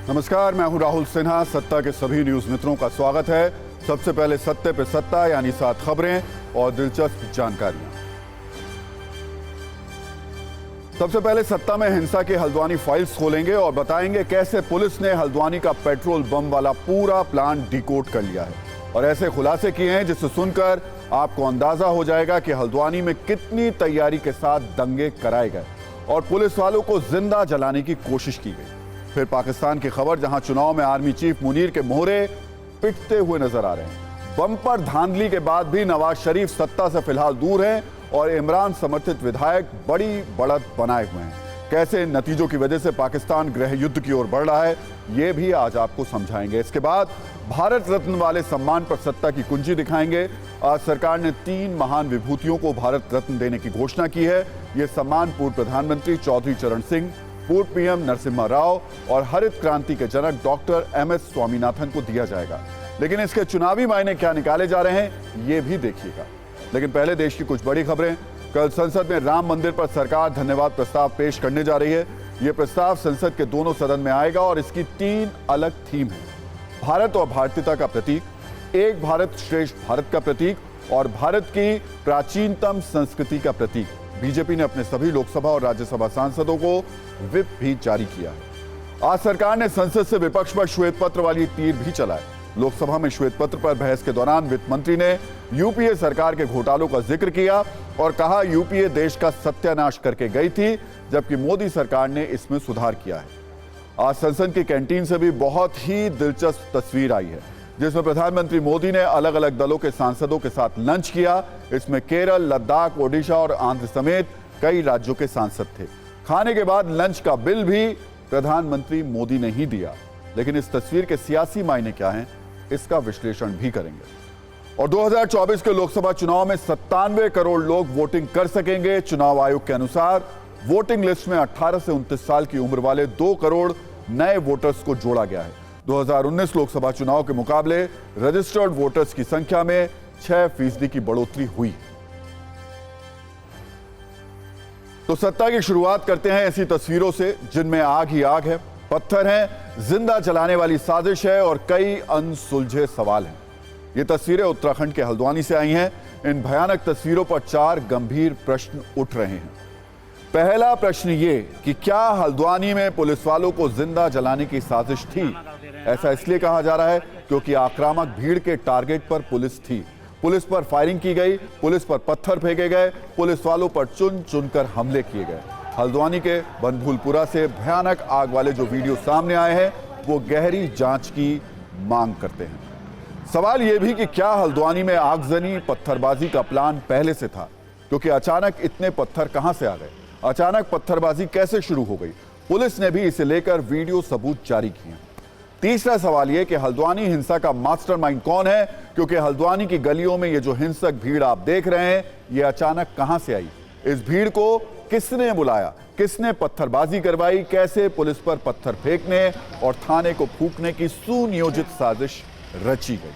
नमस्कार, मैं हूं राहुल सिन्हा। सत्ता के सभी न्यूज मित्रों का स्वागत है। सबसे पहले सत्ते पे सत्ता यानी 7 खबरें और दिलचस्प जानकारियां। सबसे पहले सत्ता में हिंसा के हल्द्वानी फाइल्स खोलेंगे और बताएंगे कैसे पुलिस ने हल्द्वानी का पेट्रोल बम वाला पूरा प्लान डिकोड कर लिया है और ऐसे खुलासे किए हैं जिसे सुनकर आपको अंदाजा हो जाएगा कि हल्द्वानी में कितनी तैयारी के साथ दंगे कराए गए और पुलिस वालों को जिंदा जलाने की कोशिश की गई। फिर पाकिस्तान की खबर, जहां चुनाव में आर्मी चीफ मुनीर के मोहरे पिटते हुए नजर आ रहे हैं। बम्पर धांधली के बाद भी नवाज शरीफ सत्ता से फिलहाल दूर हैं और इमरान समर्थित विधायक बड़ी बढ़त बनाए हुए हैं। कैसे नतीजों की वजह से पाकिस्तान गृह युद्ध की ओर बढ़ रहा है, ये भी आज आपको समझाएंगे। इसके बाद भारत रत्न वाले सम्मान पर सत्ता की कुंजी दिखाएंगे। आज सरकार ने 3 महान विभूतियों को भारत रत्न देने की घोषणा की है। ये सम्मान पूर्व प्रधानमंत्री चौधरी चरण सिंह, पूर्व पीएम नरसिम्हा राव और हरित क्रांति के जनक डॉक्टर एमएस स्वामीनाथन को दिया जाएगा। लेकिन इसके चुनावी मायने क्या निकाले जा रहे हैं, ये भी देखिएगा। लेकिन पहले देश की कुछ बड़ी खबरें। कल संसद में राम मंदिर पर सरकार धन्यवाद प्रस्ताव पेश करने जा रही है। यह प्रस्ताव संसद के दोनों सदन में आएगा और इसकी 3 अलग थीम है। भारत और भारतीयता का प्रतीक, एक भारत श्रेष्ठ भारत का प्रतीक और भारत की प्राचीनतम संस्कृति का प्रतीक। बीजेपी ने अपने सभी लोकसभा और राज्यसभा सांसदों को व्हिप भी जारी किया है। आज सरकार ने संसद से विपक्ष पर श्वेत पत्र वाली तीर भी चलाए। लोकसभा में श्वेत पत्र पर बहस के दौरान वित्त मंत्री ने यूपीए सरकार के घोटालों का जिक्र किया और कहा यूपीए देश का सत्यानाश करके गई थी, जबकि मोदी सरकार ने इसमें सुधार किया है। आज संसद की कैंटीन से भी बहुत ही दिलचस्प तस्वीर आई है, जिसमें प्रधानमंत्री मोदी ने अलग अलग दलों के सांसदों के साथ लंच किया। इसमें केरल, लद्दाख, ओडिशा और आंध्र समेत कई राज्यों के सांसद थे। खाने के बाद लंच का बिल भी प्रधानमंत्री मोदी ने ही दिया। लेकिन इस तस्वीर के सियासी मायने क्या हैं, इसका विश्लेषण भी करेंगे। और 2024 के लोकसभा चुनाव में 97 करोड़ लोग वोटिंग कर सकेंगे। चुनाव आयोग के अनुसार वोटिंग लिस्ट में 18 से 29 साल की उम्र वाले 2 करोड़ नए वोटर्स को जोड़ा गया है। 2019 लोकसभा चुनाव के मुकाबले रजिस्टर्ड वोटर्स की संख्या में 6% की बढ़ोतरी हुई। तो सत्ता की शुरुआत करते हैं ऐसी तस्वीरों से जिनमें आग ही आग है, पत्थर हैं, जिंदा जलाने वाली साजिश है और कई अनसुलझे सवाल हैं। ये तस्वीरें उत्तराखंड के हल्द्वानी से आई हैं। इन भयानक तस्वीरों पर 4 गंभीर प्रश्न उठ रहे हैं। पहला प्रश्न ये कि क्या हल्द्वानी में पुलिस वालों को जिंदा जलाने की साजिश थी? ऐसा इसलिए कहा जा रहा है क्योंकि आक्रामक भीड़ के टारगेट पर पुलिस थी। पुलिस पर फायरिंग की गई, पुलिस पर पत्थर फेंके गए, पुलिस वालों पर चुन चुनकर हमले किए गए। हल्द्वानी के बनभूलपुरा से भयानक आग वाले जो वीडियो सामने आए हैं, वो गहरी जांच की मांग करते हैं। सवाल यह भी कि क्या हल्द्वानी में आगजनी पत्थरबाजी का प्लान पहले से था? क्योंकि अचानक इतने पत्थर कहां से आ गए? अचानक पत्थरबाजी कैसे शुरू हो गई? पुलिस ने भी इसे लेकर वीडियो सबूत जारी किए। तीसरा सवाल यह कि हल्द्वानी हिंसा का मास्टरमाइंड कौन है? क्योंकि हल्द्वानी की गलियों में ये जो हिंसक भीड़ आप देख रहे हैं, ये अचानक कहां से आई? इस भीड़ को किसने बुलाया? किसने पत्थरबाजी करवाई? कैसे पुलिस पर पत्थर फेंकने और थाने को फूंकने की सुनियोजित साजिश रची गई?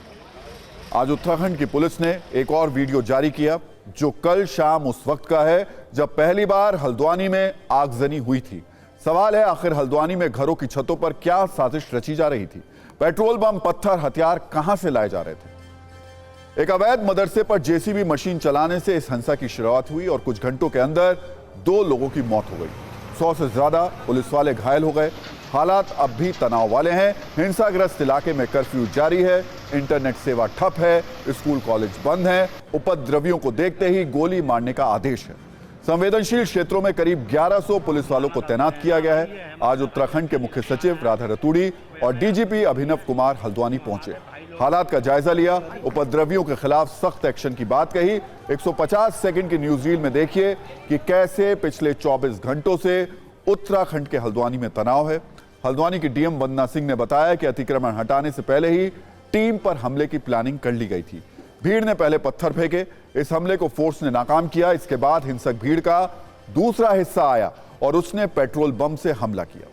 आज उत्तराखंड की पुलिस ने एक और वीडियो जारी किया जो कल शाम उस वक्त का है जब पहली बार हल्द्वानी में आगजनी हुई थी। सवाल है, आखिर हल्द्वानी में घरों की छतों पर क्या साजिश रची जा रही थी? पेट्रोल बम, पत्थर, हथियार कहां से लाए जा रहे थे? एक अवैध मदरसे पर जेसीबी मशीन चलाने से इस हिंसा की शुरुआत हुई और कुछ घंटों के अंदर 2 लोगों की मौत हो गई। 100 से ज्यादा पुलिस वाले घायल हो गए। हालात अब भी तनाव वाले हैं। हिंसाग्रस्त इलाके में कर्फ्यू जारी है, इंटरनेट सेवा ठप है, स्कूल कॉलेज बंद हैं। उपद्रवियों को देखते ही गोली मारने का आदेश है। संवेदनशील क्षेत्रों में करीब 1100 पुलिस वालों को तैनात किया गया है। आज उत्तराखंड के मुख्य सचिव राधा रतूड़ी और डीजीपी अभिनव कुमार हल्द्वानी पहुंचे, हालात का जायजा लिया, उपद्रवियों के खिलाफ सख्त एक्शन की बात कही। 150 सेकंड की न्यूज रील में देखिए कि कैसे पिछले 24 घंटों से उत्तराखंड के हल्द्वानी में तनाव है। हल्द्वानी की डीएम वंदना सिंह ने बताया कि अतिक्रमण हटाने से पहले ही टीम पर हमले की प्लानिंग कर ली गई थी। भीड़ ने पहले पत्थर फेंके, इस हमले को फोर्स ने नाकाम किया। इसके बाद हिंसक भीड़ का दूसरा हिस्सा आया और उसने पेट्रोल बम से हमला किया।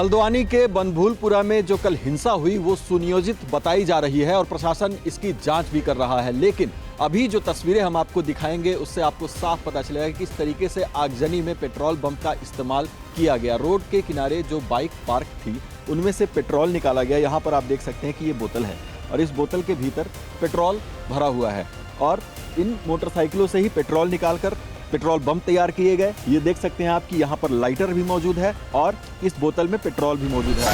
हल्द्वानी के बनभूलपुरा में जो कल हिंसा हुई वो सुनियोजित बताई जा रही है और प्रशासन इसकी जांच भी कर रहा है, लेकिन अभी जो तस्वीरें हम आपको दिखाएंगे उससे आपको साफ पता चलेगा कि किस तरीके से आगजनी में पेट्रोल बम का इस्तेमाल किया गया। रोड के किनारे जो बाइक पार्क थी उनमें से पेट्रोल निकाला गया। यहाँ पर आप देख सकते हैं कि ये बोतल है और इस बोतल के भीतर पेट्रोल भरा हुआ है और इन मोटरसाइकिलों से ही पेट्रोल निकालकर पेट्रोल बम तैयार किए गए। ये देख सकते हैं आप कि यहाँ पर लाइटर भी मौजूद है और इस बोतल में पेट्रोल भी मौजूद है।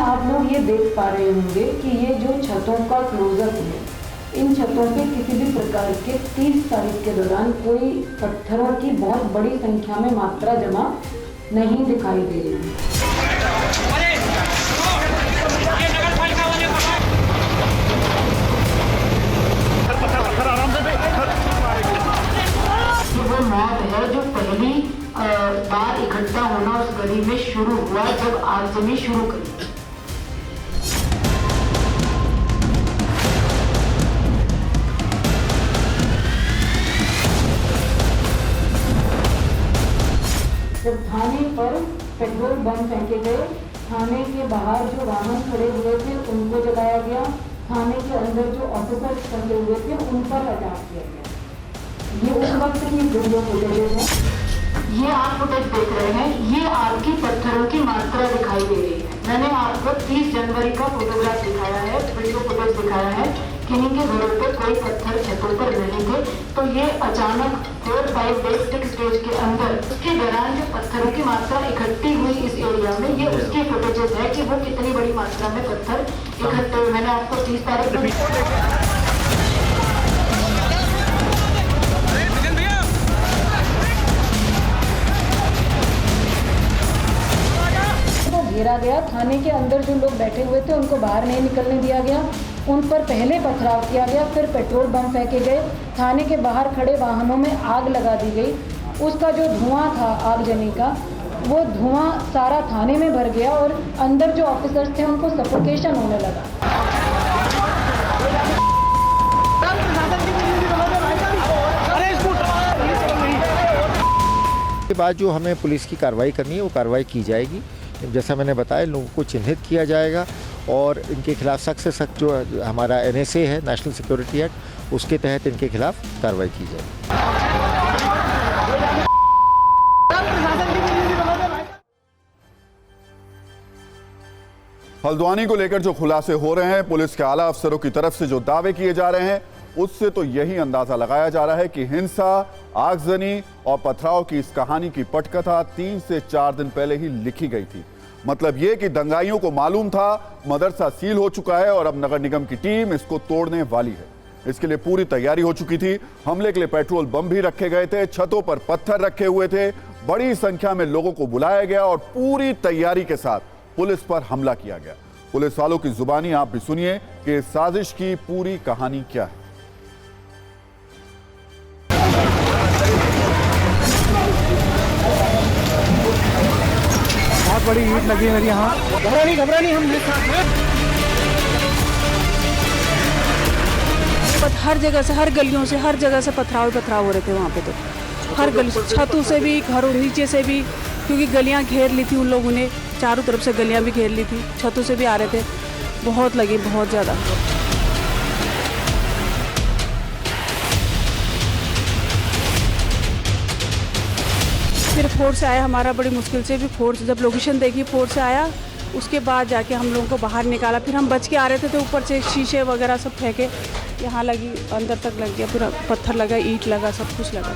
आप लोग ये देख पा रहे होंगे कि ये जो छतों का क्लोजअप है, इन छतों पे किसी भी प्रकार के 30 तारीख के दौरान कोई पत्थरों की बहुत बड़ी संख्या में मात्रा जमा नहीं दिखाई दे रही है। वो मौत है जो पहली बार इकट्ठा होना उस गली में शुरू हुआ जब आगजनी शुरू करी। जब थाने पर पेट्रोल बम फेंके गए, थाने के बाहर जो वाहन खड़े हुए थे उनको जगाया गया, थाने के अंदर जो ऑफिसर्स खड़े हुए थे उन पर अटैक किया गया। ये उस वक्त की वीडियो फुटेजेस है। ये आप फुटेज देख रहे हैं, ये आपकी पत्थरों की मात्रा दिखाई दे रही है। मैंने आपको 30 जनवरी का फोटोग्राफ दिखाया है, वीडियो फुटेज दिखाया है कि इनके घरों पे कोई पत्थर छतों पर नहीं थे। तो ये अचानक 4, 5 डेज 6 डेज के अंदर उसके दौरान जो पत्थरों की मात्रा इकट्ठी हुई इस एरिया में, ये उसके फुटेजेस है कि वो कितनी बड़ी मात्रा में पत्थर इकट्ठे हुए। मैंने आपको 30 तारीख घेरा गया। थाने के अंदर जो लोग बैठे हुए थे उनको बाहर नहीं निकलने दिया गया, उन पर पहले पथराव किया गया, फिर पेट्रोल बम फेंके गए, थाने के बाहर खड़े वाहनों में आग लगा दी गई। उसका जो धुआं था आगजनी का, वो धुआं सारा थाने में भर गया और अंदर जो ऑफिसर्स थे उनको सफोकेशन होने लगा। के बाद जो हमें पुलिस की कार्रवाई करनी है वो कार्रवाई की जाएगी। जैसा मैंने बताया, लोगों को चिन्हित किया जाएगा और इनके खिलाफ सख्त से सख्त जो हमारा NSA है, नेशनल सिक्योरिटी एक्ट, उसके तहत इनके खिलाफ कार्रवाई की जाएगी। हल्द्वानी को लेकर जो खुलासे हो रहे हैं, पुलिस के आला अफसरों की तरफ से जो दावे किए जा रहे हैं, उससे तो यही अंदाजा लगाया जा रहा है कि हिंसा, आगजनी और पथराव की इस कहानी की पटकथा 3 से 4 दिन पहले ही लिखी गई थी। मतलब यह कि दंगाइयों को मालूम था मदरसा सील हो चुका है और अब नगर निगम की टीम इसको तोड़ने वाली है। इसके लिए पूरी तैयारी हो चुकी थी। हमले के लिए पेट्रोल बम भी रखे गए थे, छतों पर पत्थर रखे हुए थे, बड़ी संख्या में लोगों को बुलाया गया और पूरी तैयारी के साथ पुलिस पर हमला किया गया। पुलिस वालों की जुबानी आप भी सुनिए कि इस साजिश की पूरी कहानी क्या है। बहुत बड़ी ईंट लगी है मेरी यहाँ। घबरा नहीं हम हर जगह से, हर गलियों से, हर जगह से पथराव हो रहे थे वहाँ पे। तो हर गली, छतों से भी, घरों नीचे से भी, क्योंकि गलियाँ घेर ली थी उन लोगों ने, चारों तरफ से गलियाँ भी घेर ली थी, छतों से भी आ रहे थे। बहुत लगी, बहुत ज़्यादा। फिर फोर्स आया हमारा, बड़ी मुश्किल से भी फोर्स, जब लोकेशन देखी फोर्स आया, उसके बाद जाके हम लोगों को बाहर निकाला। फिर हम बच के आ रहे थे तो ऊपर से शीशे वगैरह सब फेंके, यहाँ लगी, अंदर तक लग गया, पूरा पत्थर लगा, ईंट लगा, सब कुछ लगा।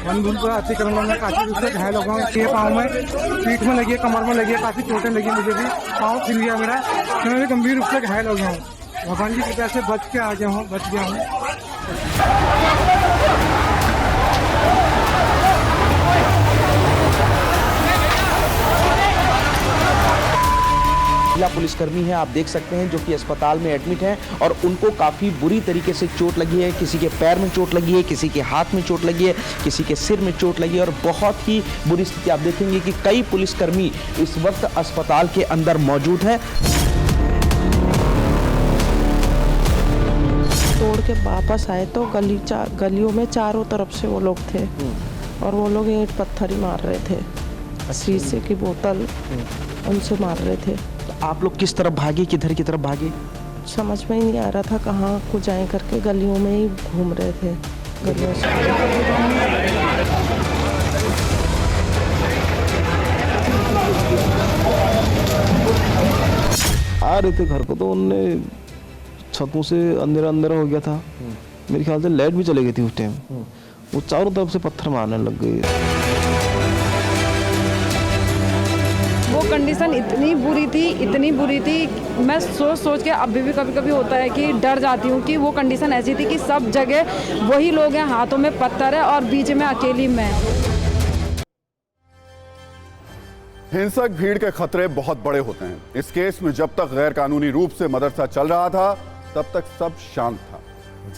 बनभूलपुरा अतिक्रमण में काफी रूप से घायल हो गया। ये पाँव में, पीठ में लगी है, कमर में लगी है, काफी चोटें लगी मुझे भी, पाँव छिल गया मेरा, मैं भी गंभीर रूप से घायल हो गया हूँ। भगवान की कृपा से बच के आ गया हूँ, बच गया हूँ। महिला पुलिसकर्मी है, आप देख सकते हैं, जो कि अस्पताल में एडमिट हैं और उनको काफ़ी बुरी तरीके से चोट लगी है। किसी के पैर में चोट लगी है, किसी के हाथ में चोट लगी है, किसी के सिर में चोट लगी है और बहुत ही बुरी स्थिति। आप देखेंगे कि कई पुलिसकर्मी इस वक्त अस्पताल के अंदर मौजूद हैं। तोड़ के वापस आए तो गलियों में चारों तरफ से वो लोग थे और वो लोग ईंट पत्थर ही मार रहे थे, शीशे की बोतल उनसे मार रहे थे। तो आप लोग किस तरफ भागे, किधर की तरफ भागे? समझ में ही नहीं आ रहा था कहाँ को जाएं करके, गलियों में ही घूम रहे थे, गलियों से। आ रहे थे घर को तो उनने छतों से अंधेरा अंधेरा हो गया था। मेरे ख्याल से लाइट भी चली गई थी उस टाइम। वो चारों तरफ से पत्थर मारने लग गए। वो कंडीशन इतनी बुरी थी, मैं सोच के अभी भी कभी कभी होता है कि डर जाती हूँ कि वो कंडीशन ऐसी थी कि सब जगह वही लोग हैं, हाथों में पत्थर है और बीच में अकेली मैं। हिंसक भीड़ के खतरे बहुत बड़े होते हैं। इस केस में जब तक गैर कानूनी रूप से मदरसा चल रहा था तब तक सब शांत था।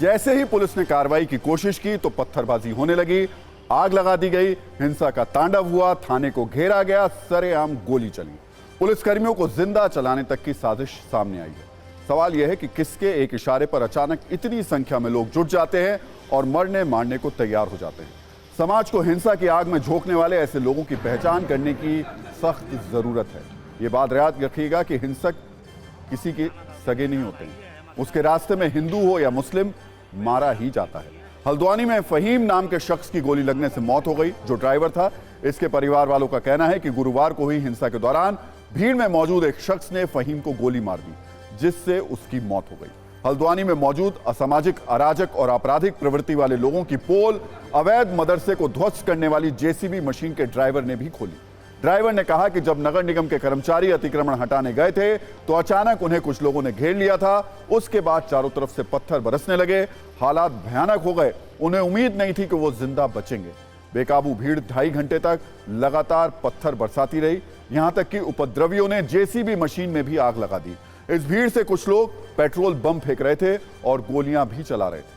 जैसे ही पुलिस ने कार्रवाई की कोशिश की तो पत्थरबाजी होने लगी, आग लगा दी गई, हिंसा का तांडव हुआ, थाने को घेरा गया, सरेआम गोली चली। पुलिसकर्मियों को जिंदा चलाने तक की साजिश सामने आई है। सवाल यह है कि किसके एक इशारे पर अचानक इतनी संख्या में लोग जुट जाते हैं और मरने मारने को तैयार हो जाते हैं। समाज को हिंसा की आग में झोंकने वाले ऐसे लोगों की पहचान करने की सख्त जरूरत है। ये बात याद रखिएगा कि हिंसक किसी के सगे नहीं होते हैं। उसके रास्ते में हिंदू हो या मुस्लिम, मारा ही जाता है। हल्द्वानी में फहीम नाम के शख्स की गोली लगने से मौत हो गई, जो ड्राइवर था। इसके परिवार वालों का कहना है कि गुरुवार को हुई हिंसा के दौरान भीड़ में मौजूद एक शख्स ने फहीम को गोली मार दी, जिससे उसकी मौत हो गई। हल्द्वानी में मौजूद असामाजिक, अराजक और आपराधिक प्रवृत्ति वाले लोगों की पोल अवैध मदरसे को ध्वस्त करने वाली जेसीबी मशीन के ड्राइवर ने भी खोली। ड्राइवर ने कहा कि जब नगर निगम के कर्मचारी अतिक्रमण हटाने गए थे तो अचानक उन्हें कुछ लोगों ने घेर लिया था। उसके बाद चारों तरफ से पत्थर बरसने लगे, हालात भयानक हो गए। उन्हें उम्मीद नहीं थी कि वो जिंदा बचेंगे। बेकाबू भीड़ 2.5 घंटे तक लगातार पत्थर बरसाती रही, यहां तक कि उपद्रवियों ने जेसीबी मशीन में भी आग लगा दी। इस भीड़ से कुछ लोग पेट्रोल बम फेंक रहे थे और गोलियां भी चला रहे थे।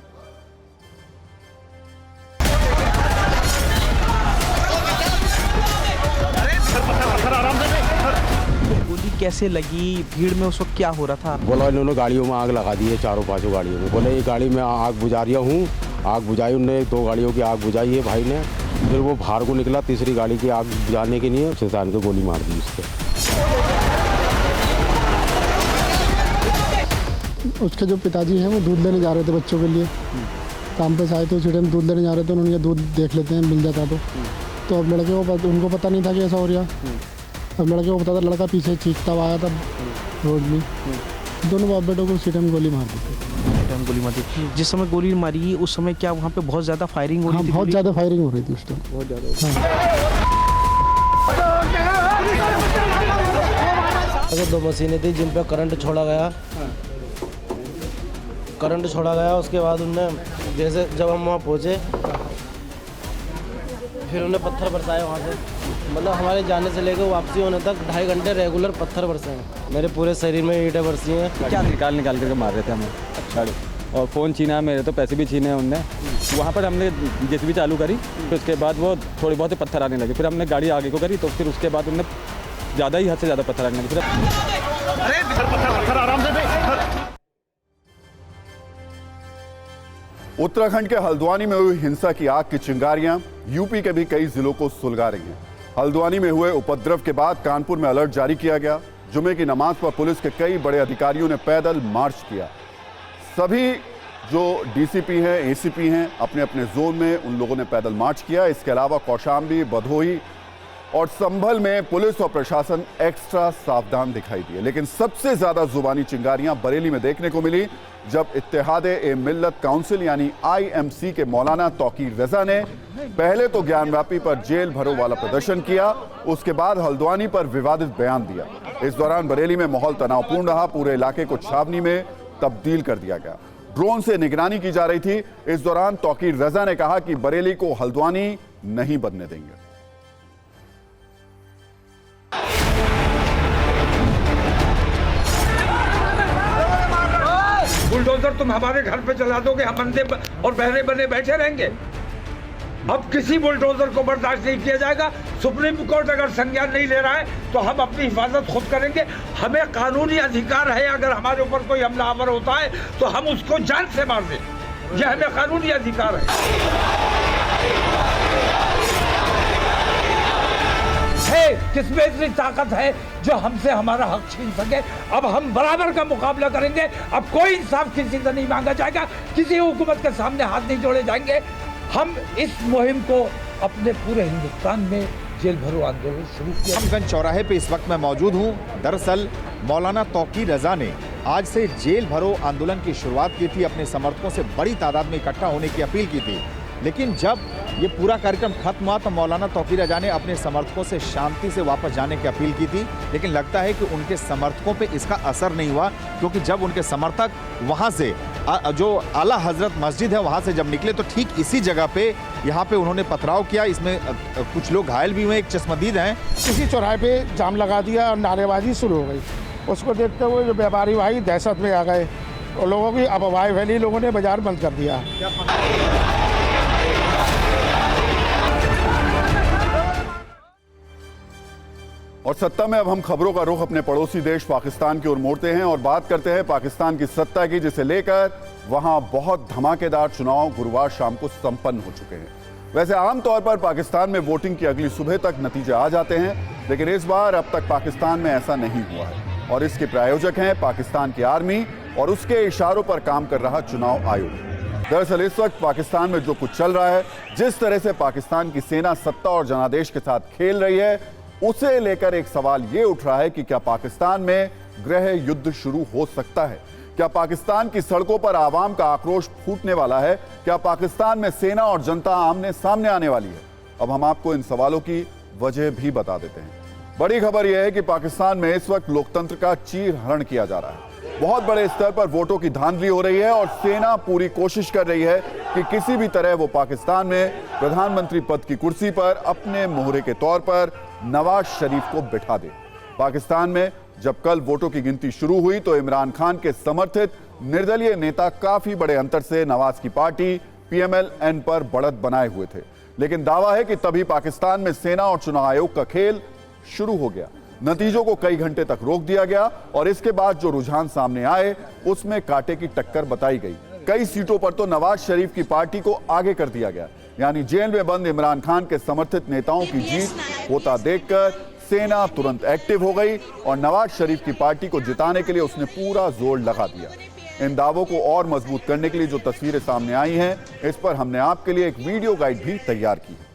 गोली कैसे लगी, भीड़ में उस वक्त क्या हो रहा था? बोला इन्होंने गाड़ियों में आग लगा दी है, चारों पांचों गाड़ियों में। बोले ये गाड़ी में आग बुझा रहा हूँ। आग बुझाई उनने, 2 गाड़ियों की आग बुझाई है भाई ने। फिर वो बाहर को निकला, तीसरी गाड़ी की आग बुझाने के लिए शैतान को गोली मार दी उसके। उसके जो पिताजी हैं वो दूध लेने जा रहे थे बच्चों के लिए, काम पे से आए थे, उसी टाइम दूध लेने जा रहे थे। उन्होंने दूध देख लेते हैं मिल जाता तो अब लड़के को उनको पता नहीं था कि ऐसा हो रहा। अब लड़के को पता था, लड़का पीछे चीखता हुआ आया था रोड में। दोनों बाप बेटों को उसी टाइम गोली मार दी। गोली मारी जिस समय गोली मारी उस समय क्या वहाँ पे बहुत ज़्यादा फायरिंग हो रही थी? बहुत ज़्यादा फायरिंग हो रही थी उस टाइम, बहुत ज़्यादा। अगर 2 मशीनें थी जिन पर करंट छोड़ा गया। उसके बाद उनने जैसे जब हम वहाँ पहुँचे फिर उन्हें पत्थर बरसाए वहाँ से। मतलब हमारे जाने से लेकर वापसी होने तक 2.5 घंटे रेगुलर पत्थर बरसे हैं। मेरे पूरे शरीर में ईंटें बरसी हैं। क्या निकाल करके मार रहे थे हमें। अच्छा। और फ़ोन छीना, मेरे तो पैसे भी छीने उनने। वहाँ पर हमने जेसीबी चालू करी, फिर उसके बाद वो थोड़ी बहुत पत्थर आने लगे। फिर हमने गाड़ी आगे को करी तो फिर उसके बाद उनने ज़्यादा ही हद से ज़्यादा पत्थर आने लगे। उत्तराखंड के हल्द्वानी में हुई हिंसा की आग की चिंगारियां यूपी के भी कई जिलों को सुलगा रही हैं। हल्द्वानी में हुए उपद्रव के बाद कानपुर में अलर्ट जारी किया गया। जुमे की नमाज पर पुलिस के कई बड़े अधिकारियों ने पैदल मार्च किया। सभी जो डीसीपी हैं, एसीपी हैं, अपने अपने जोन में उन लोगों ने पैदल मार्च किया। इसके अलावा कौशाम्बी, भदोही और संभल में पुलिस और प्रशासन एक्स्ट्रा सावधान दिखाई दिए। लेकिन सबसे ज्यादा जुबानी चिंगारियां बरेली में देखने को मिली, जब इत्तेहाद-ए-मिल्लत काउंसिल यानी IMC के मौलाना तौकीर रजा ने पहले तो ज्ञानव्यापी पर जेल भरो वाला प्रदर्शन किया, उसके बाद हल्द्वानी पर विवादित बयान दिया। इस दौरान बरेली में माहौल तनावपूर्ण रहा। पूरे इलाके को छावनी में तब्दील कर दिया गया। ड्रोन से निगरानी की जा रही थी। इस दौरान तौकीर रजा ने कहा कि बरेली को हल्द्वानी नहीं बनने देंगे। बुलडोजर तुम हमारे घर पे चला दोगे, हम अंधे और बहरे बने बैठे रहेंगे? अब किसी बुलडोजर को बर्दाश्त नहीं किया जाएगा। सुप्रीम कोर्ट अगर संज्ञान नहीं ले रहा है तो हम अपनी हिफाजत खुद करेंगे। हमें कानूनी अधिकार है, अगर हमारे ऊपर कोई हमलावर होता है तो हम उसको जान से मार दें, यह हमें कानूनी अधिकार है। किसमें इतनी ताकत है जो हमसे हमारा हक छीन सके? अब हम बराबर का मुकाबला करेंगे। अब कोई इंसाफ किसी से नहीं मांगा जाएगा, किसी हुकूमत के सामने हाथ नहीं जोड़े जाएंगे। हम इस मुहिम को अपने पूरे हिंदुस्तान में जेल भरो आंदोलन शुरू किया। रामगंज चौराहे पे इस वक्त मैं मौजूद हूँ। दरअसल मौलाना तौकीर रजा ने आज से जेल भरो आंदोलन की शुरुआत की थी, अपने समर्थकों से बड़ी तादाद में इकट्ठा होने की अपील की थी। लेकिन जब ये पूरा कार्यक्रम खत्म हुआ तो मौलाना तौकीर रजा ने अपने समर्थकों से शांति से वापस जाने की अपील की थी। लेकिन लगता है कि उनके समर्थकों पे इसका असर नहीं हुआ, क्योंकि जब उनके समर्थक वहाँ से जो आला हजरत मस्जिद है वहाँ से जब निकले तो ठीक इसी जगह पे यहाँ पे उन्होंने पथराव किया। इसमें कुछ लोग घायल भी हुए, एक चश्मदीद हैं। किसी चौराहे पे जाम लगा दिया और नारेबाजी शुरू हो गई। उसको देखते हुए जो व्यापारी भाई दहशत में आ गए और लोगों की अफवाह फैली, लोगों ने बाजार बंद कर दिया। और सत्ता में अब हम खबरों का रुख अपने पड़ोसी देश पाकिस्तान की ओर मोड़ते हैं और बात करते हैं पाकिस्तान की सत्ता की, जिसे लेकर वहां बहुत धमाकेदार चुनाव गुरुवार शाम को संपन्न हो चुके हैं। वैसे आमतौर पर पाकिस्तान में वोटिंग की अगली सुबह तक नतीजे आ जाते हैं, लेकिन इस बार अब तक पाकिस्तान में ऐसा नहीं हुआ है और इसके प्रायोजक हैं पाकिस्तान की आर्मी और उसके इशारों पर काम कर रहा चुनाव आयोग। दरअसल इस वक्त पाकिस्तान में जो कुछ चल रहा है, जिस तरह से पाकिस्तान की सेना सत्ता और जनादेश के साथ खेल रही है, उसे लेकर एक सवाल ये उठ रहा है कि क्या पाकिस्तान में गृह युद्ध शुरू हो सकता है? क्या पाकिस्तान की सड़कों पर आवाम का आक्रोश फूटने वाला है? क्या पाकिस्तान में सेना और जनता आमने सामने आने वाली है? अब हम आपको इन सवालों की वजह भी बता देते हैं। बड़ी खबर यह है कि पाकिस्तान में इस वक्त लोकतंत्र का चीरहरण किया जा रहा है। बहुत बड़े स्तर पर वोटों की धांधली हो रही है और सेना पूरी कोशिश कर रही है कि किसी भी तरह वो पाकिस्तान में प्रधानमंत्री पद की कुर्सी पर अपने मोहरे के तौर पर नवाज शरीफ को बिठा दे। पाकिस्तान में जब कल वोटों की गिनती शुरू हुई तो इमरान खान के समर्थित निर्दलीय नेता काफी बड़े अंतर से नवाज की पार्टी PMLN पर बढ़त बनाए हुए थे, लेकिन दावा है कि तभी पाकिस्तान में सेना और चुनाव आयोग का खेल शुरू हो गया। नतीजों को कई घंटे तक रोक दिया गया और इसके बाद जो रुझान सामने आए उसमें कांटे की टक्कर बताई गई। कई सीटों पर तो नवाज शरीफ की पार्टी को आगे कर दिया गया, यानी जेल में बंद इमरान खान के समर्थित नेताओं की जीत होता देखकर सेना तुरंत एक्टिव हो गई और नवाज शरीफ की पार्टी को जिताने के लिए उसने पूरा जोर लगा दिया। इन दावों को और मजबूत करने के लिए जो तस्वीरें सामने आई हैं, इस पर हमने आपके लिए एक वीडियो गाइड भी तैयार की है।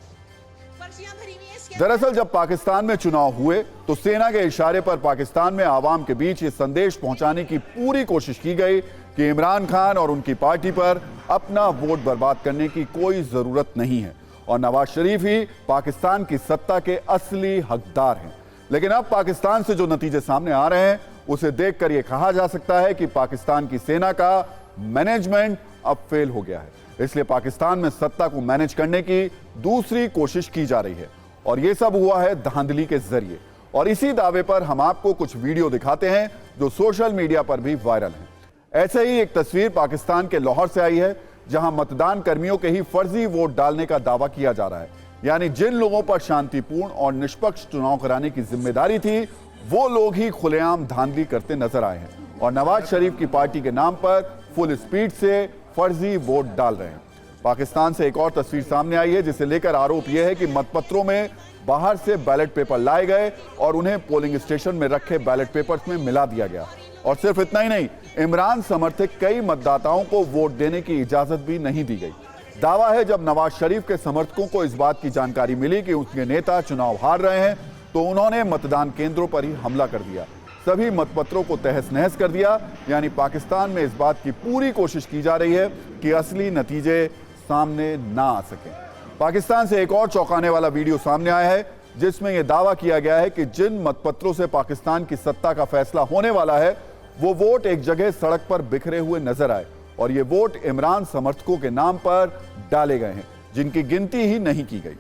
दरअसल जब पाकिस्तान में चुनाव हुए तो सेना के इशारे पर पाकिस्तान में आवाम के बीच ये संदेश पहुंचाने की पूरी कोशिश की गई कि इमरान खान और उनकी पार्टी पर अपना वोट बर्बाद करने की कोई जरूरत नहीं है और नवाज शरीफ ही पाकिस्तान की सत्ता के असली हकदार हैं। लेकिन अब पाकिस्तान से जो नतीजे सामने आ रहे हैं उसे देखकर यह कहा जा सकता है कि पाकिस्तान की सेना का मैनेजमेंट अब फेल हो गया है, इसलिए पाकिस्तान में सत्ता को मैनेज करने की दूसरी कोशिश की जा रही है और यह सब हुआ है धांधली के जरिए। और इसी दावे पर हम आपको कुछ वीडियो दिखाते हैं जो सोशल मीडिया पर भी वायरल हैं। ऐसे ही एक तस्वीर पाकिस्तान के लाहौर से आई है, जहां मतदान कर्मियों के ही फर्जी वोट डालने का दावा किया जा रहा है, यानी जिन लोगों पर शांतिपूर्ण और निष्पक्ष चुनाव कराने की जिम्मेदारी थी वो लोग ही खुलेआम धांधली करते नजर आए हैं और नवाज शरीफ की पार्टी के नाम पर फुल स्पीड से फर्जी वोट डाल रहे हैं। पाकिस्तान से एक और तस्वीर सामने आई है जिसे लेकर आरोप यह है कि मतपत्रों में बाहर से बैलेट पेपर लाए गए और उन्हें पोलिंग स्टेशन में रखे बैलेट पेपर्स में मिला दिया गया। और सिर्फ इतना ही नहीं, इमरान समर्थक कई मतदाताओं को वोट देने की इजाजत भी नहीं दी गई। दावा है जब नवाज शरीफ के समर्थकों को इस बात की जानकारी मिली कि उनके नेता चुनाव हार रहे हैं तो उन्होंने मतदान केंद्रों पर ही हमला कर दिया, सभी मतपत्रों को तहस नहस कर दिया। यानी पाकिस्तान में इस बात की पूरी कोशिश की जा रही है कि असली नतीजे सामने ना आ सके। पाकिस्तान से एक और चौंकाने वाला वीडियो सामने आया है जिसमें यह दावा किया गया है कि जिन मतपत्रों से पाकिस्तान की सत्ता का फैसला होने वाला है वो वोट एक जगह सड़क पर बिखरे हुए नजर आए और ये वोट इमरान समर्थकों के नाम पर डाले गए हैं जिनकी गिनती ही नहीं की गई।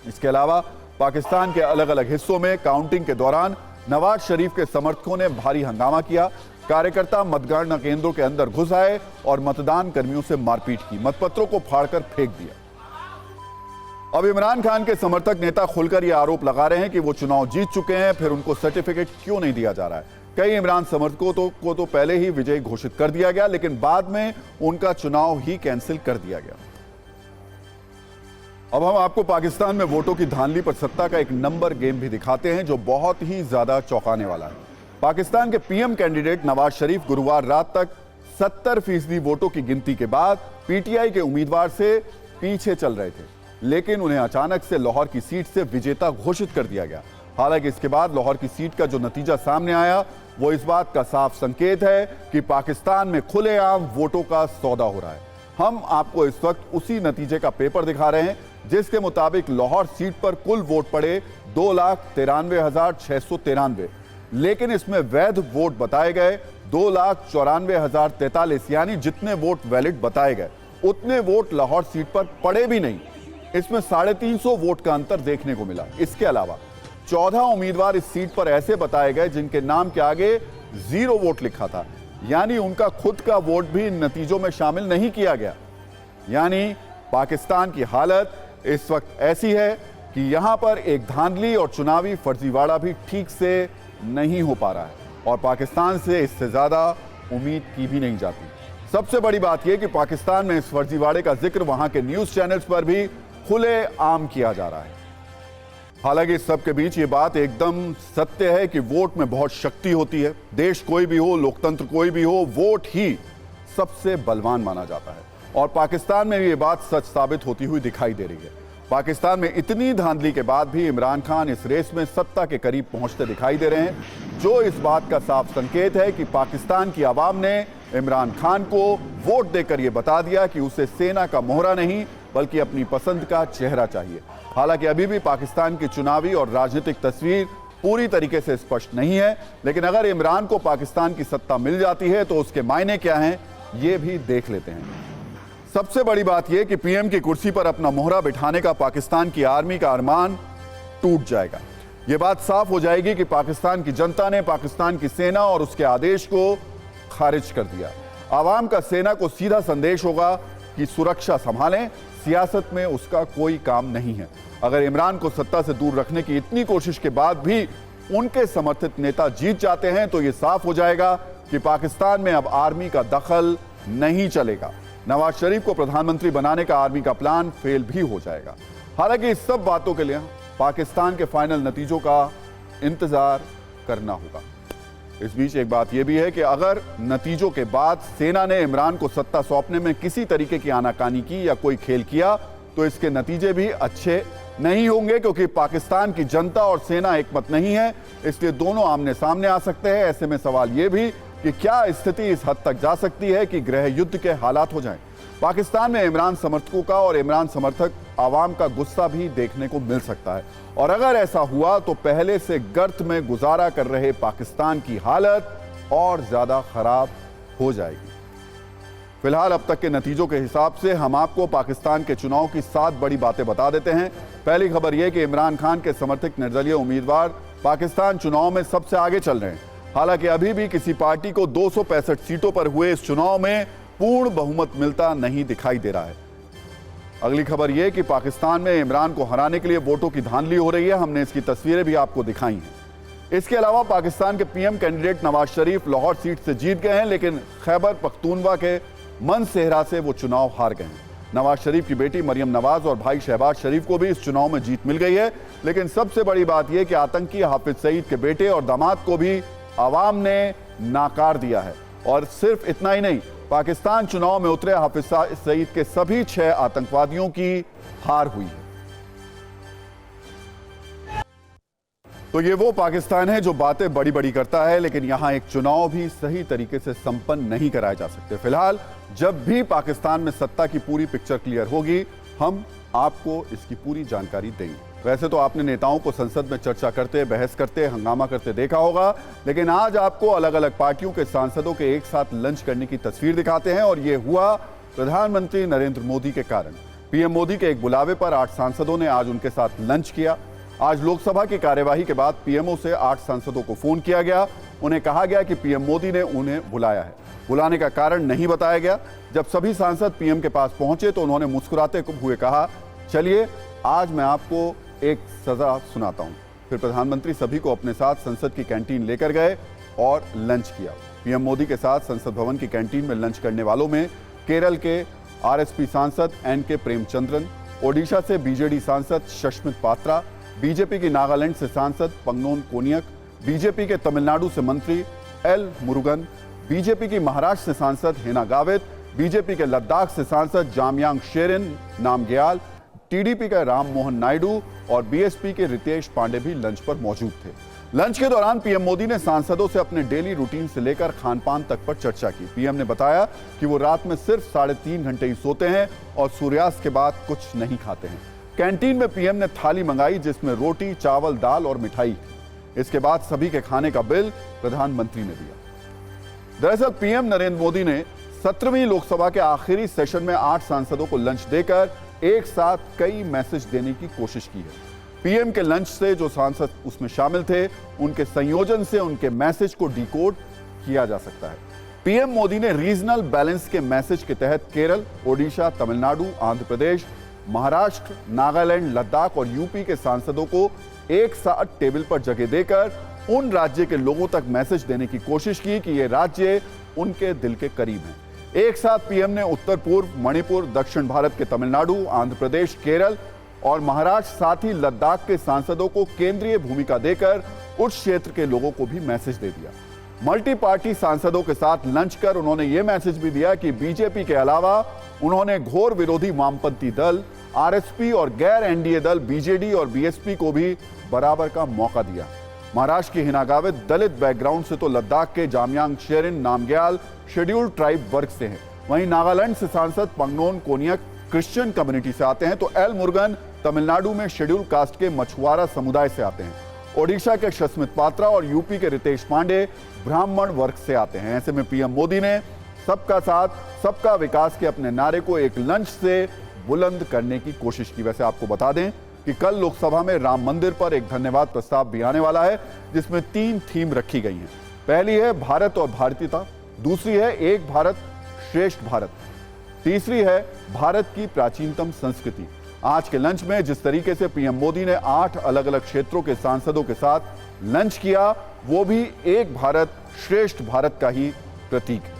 इसके अलावा पाकिस्तान के अलग अलग हिस्सों में काउंटिंग के दौरान नवाज शरीफ के समर्थकों ने भारी हंगामा किया। कार्यकर्ता मतगणना केंद्रों के अंदर घुस आए और मतदान कर्मियों से मारपीट की, मतपत्रों को फाड़कर फेंक दिया। अब इमरान खान के समर्थक नेता खुलकर यह आरोप लगा रहे हैं कि वो चुनाव जीत चुके हैं, फिर उनको सर्टिफिकेट क्यों नहीं दिया जा रहा है। कई इमरान समर्थकों को तो पहले ही विजयी घोषित कर दिया गया, लेकिन बाद में उनका चुनाव ही कैंसिल कर दिया गया। अब हम आपको पाकिस्तान में वोटों की धांधली पर सत्ता का एक नंबर गेम भी दिखाते हैं जो बहुत ही ज्यादा चौंकाने वाला है। पाकिस्तान के पीएम कैंडिडेट नवाज शरीफ गुरुवार रात तक 70% वोटों की गिनती के बाद पीटीआई के उम्मीदवार से पीछे चल रहे थे, लेकिन उन्हें अचानक से लाहौर की सीट से विजेता घोषित कर दिया गया। हालांकि इसके बाद लाहौर की सीट का जो नतीजा सामने आया वो इस बात का साफ संकेत है कि पाकिस्तान में खुलेआम वोटों का सौदा हो रहा है। हम आपको इस वक्त उसी नतीजे का पेपर दिखा रहे हैं जिसके मुताबिक लाहौर सीट पर कुल वोट पड़े 2,93,693, लेकिन इसमें वैध वोट बताए गए 2,94,043, यानी जितने वोट वैलिड बताए गए उतने वोट लाहौर सीट पर पड़े भी नहीं। इसमें 350 वोट का अंतर देखने को मिला। इसके अलावा 14 उम्मीदवार इस सीट पर ऐसे बताए गए जिनके नाम के आगे 0 वोट लिखा था, यानी उनका खुद का वोट भी इन नतीजों में शामिल नहीं किया गया। यानी पाकिस्तान की हालत इस वक्त ऐसी है कि यहां पर एक धांधली और चुनावी फर्जीवाड़ा भी ठीक से नहीं हो पा रहा है और पाकिस्तान से इससे ज्यादा उम्मीद की भी नहीं जाती। सबसे बड़ी बात यह कि पाकिस्तान में इस फर्जीवाड़े का जिक्र वहां के न्यूज चैनल्स पर भी खुले आम किया जा रहा है। हालांकि इस सब के बीच ये बात एकदम सत्य है कि वोट में बहुत शक्ति होती है। देश कोई भी हो, लोकतंत्र कोई भी हो, वोट ही सबसे बलवान माना जाता है और पाकिस्तान में भी ये बात सच साबित होती हुई दिखाई दे रही है। पाकिस्तान में इतनी धांधली के बाद भी इमरान खान इस रेस में सत्ता के करीब पहुंचते दिखाई दे रहे हैं, जो इस बात का साफ संकेत है कि पाकिस्तान की आवाम ने इमरान खान को वोट देकर यह बता दिया कि उसे सेना का मोहरा नहीं बल्कि अपनी पसंद का चेहरा चाहिए। हालांकि अभी भी पाकिस्तान की चुनावी और राजनीतिक तस्वीर पूरी तरीके से स्पष्ट नहीं है, लेकिन अगर इमरान को पाकिस्तान की सत्ता मिल जाती है तो उसके मायने क्या हैं, ये भी देख लेते हैं। सबसे बड़ी बात यह कि पीएम की कुर्सी पर अपना मोहरा बिठाने का पाकिस्तान की आर्मी का अरमान टूट जाएगा। यह बात साफ हो जाएगी कि पाकिस्तान की जनता ने पाकिस्तान की सेना और उसके आदेश को खारिज कर दिया। आवाम का सेना को सीधा संदेश होगा कि सुरक्षा संभालें, सियासत में उसका कोई काम नहीं है। अगर इमरान को सत्ता से दूर रखने की इतनी कोशिश के बाद भी उनके समर्थित नेता जीत जाते हैं तो यह साफ हो जाएगा कि पाकिस्तान में अब आर्मी का दखल नहीं चलेगा। नवाज शरीफ को प्रधानमंत्री बनाने का आर्मी का प्लान फेल भी हो जाएगा। हालांकि इस सब बातों के लिए पाकिस्तान के फाइनल नतीजों का इंतजार करना होगा। इस बीच एक बात यह भी है कि अगर नतीजों के बाद सेना ने इमरान को सत्ता सौंपने में किसी तरीके की आनाकानी की या कोई खेल किया तो इसके नतीजे भी अच्छे नहीं होंगे, क्योंकि पाकिस्तान की जनता और सेना एक मत नहीं है, इसलिए दोनों आमने सामने आ सकते हैं। ऐसे में सवाल यह भी कि क्या स्थिति इस हद तक जा सकती है कि गृह युद्ध के हालात हो जाएं। पाकिस्तान में इमरान समर्थकों का और इमरान समर्थक आवाम का गुस्सा भी देखने को मिल सकता है और अगर ऐसा हुआ तो पहले से गर्त में गुजारा कर रहे पाकिस्तान की हालत और ज्यादा खराब हो जाएगी। फिलहाल अब तक के नतीजों के हिसाब से हम आपको पाकिस्तान के चुनाव की 7 बड़ी बातें बता देते हैं। पहली खबर यह कि इमरान खान के समर्थक निर्दलीय उम्मीदवार पाकिस्तान चुनाव में सबसे आगे चल रहे हैं। हालांकि अभी भी किसी पार्टी को 265 सीटों पर हुए इस चुनाव में पूर्ण बहुमत मिलता नहीं दिखाई दे रहा है। अगली खबर यह कि पाकिस्तान में इमरान को हराने के लिए वोटों की धांधली हो रही है। हमने इसकी तस्वीरें भी आपको दिखाई हैं। इसके अलावा पाकिस्तान के PM candidate Nawaz Sharif Lahore seat से जीत गए हैं, लेकिन खैबर पख्तूनवा के मनसेहरा से वो चुनाव हार गए हैं। नवाज शरीफ की बेटी मरियम नवाज और भाई शहबाज शरीफ को भी इस चुनाव में जीत मिल गई है, लेकिन सबसे बड़ी बात यह कि आतंकी हाफिज सईद के बेटे और दामाद को भी आवाम ने नाकार दिया है। और सिर्फ इतना ही नहीं, पाकिस्तान चुनाव में उतरे हाफिज सईद के सभी 6 आतंकवादियों की हार हुई है। तो ये वो पाकिस्तान है जो बातें बड़ी बड़ी करता है, लेकिन यहां एक चुनाव भी सही तरीके से संपन्न नहीं कराए जा सकते। फिलहाल जब भी पाकिस्तान में सत्ता की पूरी पिक्चर क्लियर होगी, हम आपको इसकी पूरी जानकारी देंगे। वैसे तो आपने नेताओं को संसद में चर्चा करते, बहस करते, हंगामा करते देखा होगा, लेकिन आज आपको अलग अलग पार्टियों के सांसदों के एक साथ लंच करने की तस्वीर दिखाते हैं और यह हुआ प्रधानमंत्री नरेंद्र मोदी के कारण। पीएम मोदी के एक बुलावे पर 8 सांसदों ने आज उनके साथ लंच किया। आज लोकसभा की कार्यवाही के बाद पीएमओ से 8 सांसदों को फोन किया गया। उन्हें कहा गया कि पीएम मोदी ने उन्हें बुलाया है। बुलाने का कारण नहीं बताया गया। जब सभी सांसद पीएम के पास पहुंचे तो उन्होंने मुस्कुराते हुए कहा, चलिए आज मैं आपको एक सजा सुनाता हूं। फिर प्रधानमंत्री सभी को अपने साथ संसद की कैंटीन लेकर गए और लंच किया। पीएम मोदी के साथ संसद भवन की कैंटीन में लंच करने वालों में केरल के आरएसपी सांसद एन.के. प्रेमचंद्रन, ओडिशा से बीजेडी सांसद शष्मित पात्रा, बीजेपी की नागालैंड से सांसद पंगनोन कोनियक, बीजेपी के तमिलनाडु से मंत्री एल मुरुगन, बीजेपी की महाराष्ट्र से सांसद हेना गावित, बीजेपी के लद्दाख से सांसद जामयांग शेरिन नामग्याल, टीडीपी का राम मोहन नायडू और बीएसपी के रितेश पांडे भी लंच पर मौजूद थे। लंच के दौरान पीएम मोदी ने सांसदों से अपने डेली रूटीन से लेकर खान पान तक पर चर्चा की। पीएम ने बताया कि वो रात में सिर्फ 3.5 घंटे ही सोते हैं और सूर्यास्त के बाद कुछ नहीं खाते हैं। कैंटीन में पीएम ने थाली मंगाई जिसमें रोटी, चावल, दाल और मिठाई थी। इसके बाद सभी के खाने का बिल प्रधानमंत्री ने दिया। दरअसल पीएम नरेंद्र मोदी ने 17वीं लोकसभा के आखिरी सेशन में 8 सांसदों को लंच देकर एक साथ कई मैसेज देने की कोशिश की है। पीएम के लंच से जो सांसद उसमें शामिल थे, उनके संयोजन से उनके मैसेज को डिकोड किया जा सकता है। पीएम मोदी ने रीजनल बैलेंस के मैसेज के तहत केरल, ओडिशा, तमिलनाडु, आंध्र प्रदेश, महाराष्ट्र, नागालैंड, लद्दाख और यूपी के सांसदों को एक साथ टेबल पर जगह देकर उन राज्य के लोगों तक मैसेज देने की कोशिश की कि ये राज्य उनके दिल के करीब हैं। एक साथ पीएम ने उत्तर पूर्व, मणिपुर, दक्षिण भारत के तमिलनाडु, आंध्र प्रदेश, केरल और महाराष्ट्र, साथ ही लद्दाख के सांसदों को केंद्रीय भूमिका देकर उस क्षेत्र के लोगों को भी मैसेज दे दिया। मल्टी पार्टी सांसदों के साथ लंच कर उन्होंने यह मैसेज भी दिया कि बीजेपी के अलावा उन्होंने घोर विरोधी वामपंथी दल, आरएसपी और गैर एनडीए दल बीजेडी और बीएसपी को भी बराबर का मौका दिया। महाराष्ट्र की हिना गावित दलित बैकग्राउंड से तो लद्दाख के जामयांग शेरिन नामग्याल शेड्यूल्ड ट्राइब वर्ग से हैं। वहीं नागालैंड से सांसद पंगनोन कोनियक क्रिश्चियन कम्युनिटी से आते हैं तो एल मुरुगन तमिलनाडु में शेड्यूल कास्ट के मछुआरा समुदाय से आते हैं। ओडिशा के शष्मित पात्रा और यूपी के रितेश पांडे ब्राह्मण वर्ग से आते हैं। ऐसे में पीएम मोदी ने सबका साथ सबका विकास के अपने नारे को एक लंच से बुलंद करने की कोशिश की। वैसे आपको बता दें कि कल लोकसभा में राम मंदिर पर एक धन्यवाद प्रस्ताव भी आने वाला है जिसमें 3 थीम रखी गई हैं। पहली है भारत और भारतीयता, दूसरी है एक भारत श्रेष्ठ भारत, तीसरी है भारत की प्राचीनतम संस्कृति। आज के लंच में जिस तरीके से पीएम मोदी ने 8 अलग अलग क्षेत्रों के सांसदों के साथ लंच किया, वो भी एक भारत श्रेष्ठ भारत का ही प्रतीक है।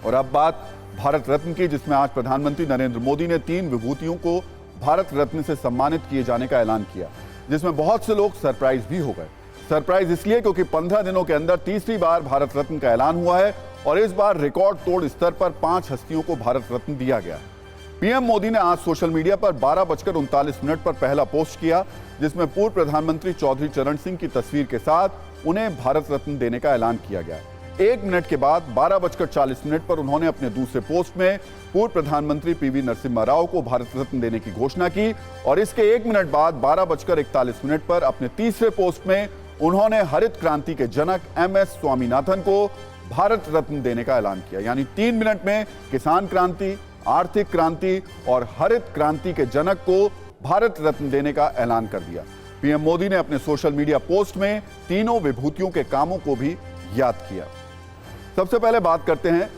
और अब बात भारत रत्न की, जिसमें आज प्रधानमंत्री नरेंद्र मोदी ने 3 विभूतियों को भारत रत्न से सम्मानित किए जाने का ऐलान किया, जिसमें बहुत से लोग सरप्राइज भी हो गए। सरप्राइज इसलिए क्योंकि 15 दिनों के अंदर तीसरी बार भारत रत्न का ऐलान हुआ है और इस बार रिकॉर्ड तोड़ स्तर पर 5 हस्तियों को भारत रत्न दिया गया है। पीएम मोदी ने आज सोशल मीडिया पर 12:39 पर पहला पोस्ट किया, जिसमें पूर्व प्रधानमंत्री चौधरी चरण सिंह की तस्वीर के साथ उन्हें भारत रत्न देने का ऐलान किया गया। 1 मिनट के बाद 12:40 पर उन्होंने अपने दूसरे पोस्ट में पूर्व प्रधानमंत्री पीवी नरसिम्हा राव को भारत रत्न देने की घोषणा की और इसके 1 मिनट बाद 12:41 पर अपने तीसरे पोस्ट में उन्होंने हरित क्रांति के जनक MS स्वामीनाथन को भारत रत्न देने का ऐलान किया। यानी 3 मिनट में किसान क्रांति, आर्थिक क्रांति और हरित क्रांति के जनक को भारत रत्न देने का ऐलान कर दिया। पीएम मोदी ने अपने सोशल मीडिया पोस्ट में तीनों विभूतियों के कामों को भी याद किया। सबसे पहले बात करते हैं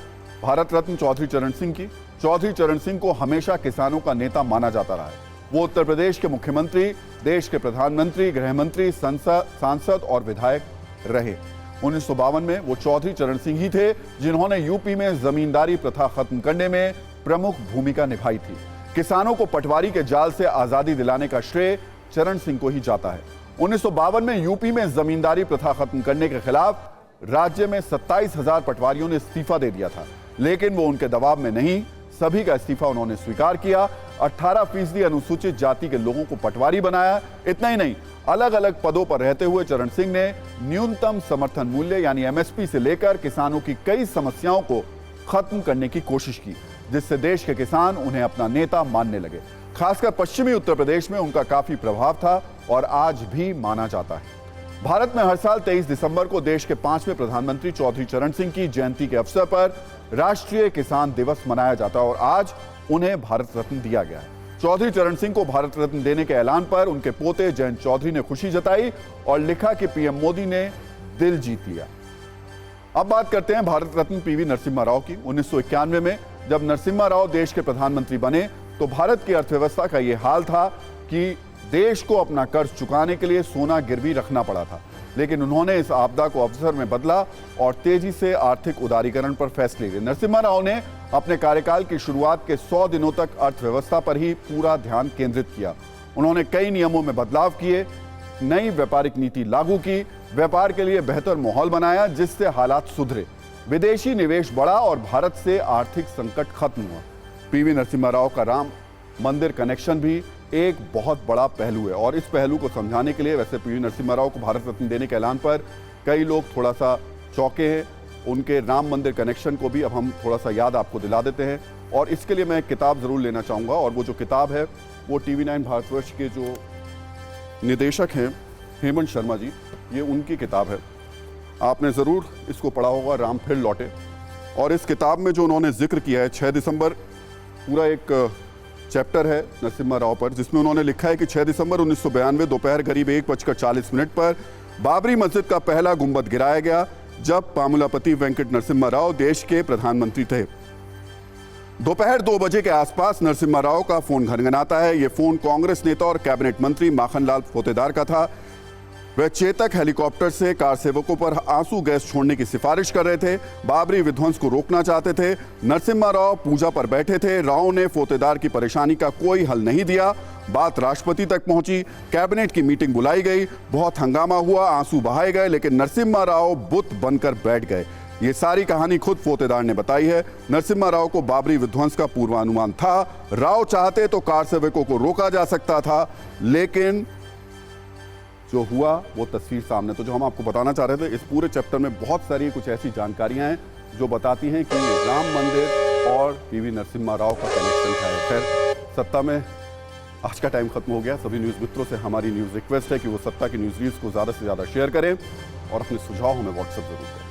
भारत रत्न चौधरी चरण सिंह की। चौधरी चरण सिंह को हमेशा किसानों का नेता माना जाता रहा है। वो उत्तर प्रदेश के मुख्यमंत्री, देश के प्रधानमंत्री, गृह मंत्री, सांसद और विधायक रहे। 1952 में वो चौधरी चरण सिंह ही थे जिन्होंने यूपी में जमींदारी प्रथा खत्म करने में प्रमुख भूमिका निभाई थी। किसानों को पटवारी के जाल से आजादी दिलाने का श्रेय चरण सिंह को ही जाता है। 1952 में यूपी में जमींदारी प्रथा खत्म करने के खिलाफ राज्य में 27,000 पटवारियों ने इस्तीफा दे दिया था, लेकिन वो उनके दबाव में नहीं, सभी का इस्तीफा उन्होंने स्वीकार किया। 18% अनुसूचित जाति के लोगों को पटवारी बनाया। इतना ही नहीं, अलग अलग पदों पर रहते हुए चरण सिंह ने न्यूनतम समर्थन मूल्य यानी MSP से लेकर किसानों की कई समस्याओं को खत्म करने की कोशिश की, जिससे देश के किसान उन्हें अपना नेता मानने लगे। खासकर पश्चिमी उत्तर प्रदेश में उनका काफी प्रभाव था और आज भी माना जाता है। भारत में हर साल 23 दिसंबर को देश के 5वें प्रधानमंत्री चौधरी चरण सिंह की जयंती के अवसर पर राष्ट्रीय किसान दिवस मनाया जाता है और आज उन्हें भारत रत्न दिया गया है। चौधरी चरण सिंह को भारत रत्न देने के ऐलान पर उनके पोते जयंत चौधरी ने खुशी जताई और लिखा कि पीएम मोदी ने दिल जीत लिया। अब बात करते हैं भारत रत्न पीवी नरसिम्हा राव की। 1991 में जब नरसिम्हा राव देश के प्रधानमंत्री बने तो भारत की अर्थव्यवस्था का यह हाल था कि देश को अपना कर्ज चुकाने के लिए सोना गिरवी रखना पड़ा था, लेकिन उन्होंने इस आपदा को अवसर में बदला और तेजी से आर्थिक उदारीकरण पर फैसले लिए। नरसिम्हा राव ने अपने कार्यकाल की शुरुआत के 100 दिनों तक अर्थव्यवस्था पर ही पूरा ध्यान केंद्रित किया। उन्होंने कई नियमों में बदलाव किए, नई व्यापारिक नीति लागू की, व्यापार के लिए बेहतर माहौल बनाया जिससे हालात सुधरे, विदेशी निवेश बढ़ा और भारत से आर्थिक संकट खत्म हुआ। पीवी नरसिम्हा राव का राम मंदिर कनेक्शन भी एक बहुत बड़ा पहलू है और इस पहलू को समझाने के लिए वैसे पीवी नरसिम्हा राव को भारत रत्न देने के ऐलान पर कई लोग थोड़ा सा चौंके हैं। उनके राम मंदिर कनेक्शन को भी अब हम थोड़ा सा याद आपको दिला देते हैं और इसके लिए मैं एक किताब जरूर लेना चाहूँगा और वो जो किताब है वो TV9 भारतवर्ष के जो निदेशक हैं हेमंत शर्मा जी, ये उनकी किताब है। आपने ज़रूर इसको पढ़ा होगा, राम फिर लौटे। और इस किताब में जो उन्होंने जिक्र किया है 6 दिसंबर, पूरा एक चैप्टर है नरसिम्हा राव पर, जिसमें उन्होंने लिखा है कि 6 दिसंबर 1992 दोपहर करीब 1:40 पर बाबरी मस्जिद का पहला गुंबद गिराया गया जब पामुलापति वेंकट नरसिम्हा राव देश के प्रधानमंत्री थे। दोपहर 2 बजे के आसपास नरसिम्हा राव का फोन घनघनाता है। यह फोन कांग्रेस नेता और कैबिनेट मंत्री माखनलाल फोतेदार का था। वह चेतक हेलीकॉप्टर से कार सेवकों पर आंसू गैस छोड़ने की सिफारिश कर रहे थे, बाबरी विध्वंस को रोकना चाहते थे। नरसिम्हा राव पूजा पर बैठे थे। राव ने फोतेदार की परेशानी का कोई हल नहीं दिया। बात राष्ट्रपति तक पहुंची, कैबिनेट की मीटिंग बुलाई गई, बहुत हंगामा हुआ, आंसू बहाए गए, लेकिन नरसिम्हा राव बुत बनकर बैठ गए। ये सारी कहानी खुद फोतेदार ने बताई है। नरसिम्हा राव को बाबरी विध्वंस का पूर्वानुमान था। राव चाहते तो कार सेवकों को रोका जा सकता था, लेकिन जो हुआ वो तस्वीर सामने। तो जो हम आपको बताना चाह रहे थे, इस पूरे चैप्टर में बहुत सारी कुछ ऐसी जानकारियां हैं जो बताती हैं कि राम मंदिर और पीवी नरसिम्हा राव का कनेक्शन क्या है। खैर, सत्ता में आज का टाइम खत्म हो गया। सभी न्यूज़ मित्रों से हमारी न्यूज़ रिक्वेस्ट है कि वो सत्ता की न्यूज़ रील्स को ज़्यादा से ज़्यादा शेयर करें और अपने सुझाव हमें व्हाट्सएप जरूर करें।